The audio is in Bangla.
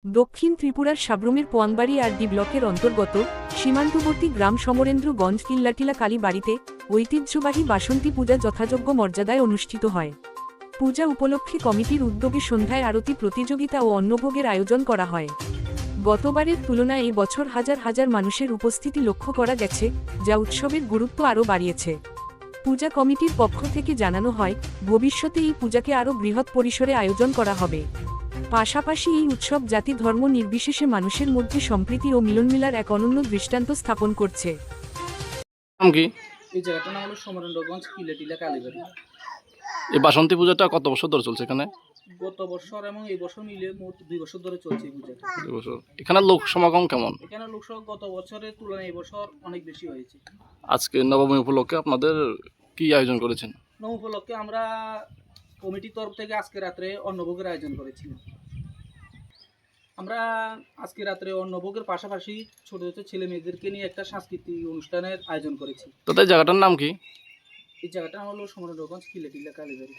দক্ষিণ ত্রিপুরার সাব্রুমের পোয়াংবাড়ি আর ডি ব্লকের অন্তর্গত সীমান্তবর্তী গ্রাম সমরেন্দ্রগঞ্জ কিল্লাটিলা কালী বাড়িতে ঐতিহ্যবাহী বাসন্তী পূজা যথাযোগ্য মর্যাদায় অনুষ্ঠিত হয়। পূজা উপলক্ষে কমিটির উদ্যোগে সন্ধ্যায় আরতি প্রতিযোগিতা ও অন্নভোগের আয়োজন করা হয়। গতবারের তুলনায় এই বছর হাজার হাজার মানুষের উপস্থিতি লক্ষ্য করা গেছে, যা উৎসবের গুরুত্ব আরও বাড়িয়েছে। পূজা কমিটির পক্ষ থেকে জানানো হয়, ভবিষ্যতে এই পূজাকে আরও বৃহৎ পরিসরে আয়োজন করা হবে। পাশাপাশি এই উৎসব জাতি ধর্ম নির্বিশেষে মানুষের মধ্যে সম্প্রীতি ও মিলনমেলার এক অনন্য দৃষ্টান্ত স্থাপন করছে। নাম কি? এই জায়গাটার নাম হলো সমরেন্দ্রগঞ্জ কিল্লাটিলা কালীবাড়ি। এই বাসন্তী পূজাটা কত বছর ধরে চলছে এখানে? গত বছর এবং এই বছর মিলে মোট 2 বছর ধরে চলছে এই পূজাটা। 2 বছর। এখানে লোক সমাগম কেমন? এখানে লোকসংখ্যা গত বছরের তুলনায় এই বছর অনেক বেশি হয়েছে। আজকে নবমী উপলক্ষে আপনাদের কি আয়োজন করেছেন? নবম উপলক্ষে আমরা কমিটির তরফ থেকে আজকে রাত্রে অন্নভোগের আয়োজন করেছি। আমরা আজকে রাত্রে অন্নভোগের পাশাপাশি ছোট ছোট ছেলে মেয়েদেরকে নিয়ে একটা সাংস্কৃতিক অনুষ্ঠানের আয়োজন করেছি। তো এই জায়গাটার নাম কি? এই জায়গাটা হলো সমরেন্দ্রগঞ্জ কিল্লাটিলা কালীবাড়ি।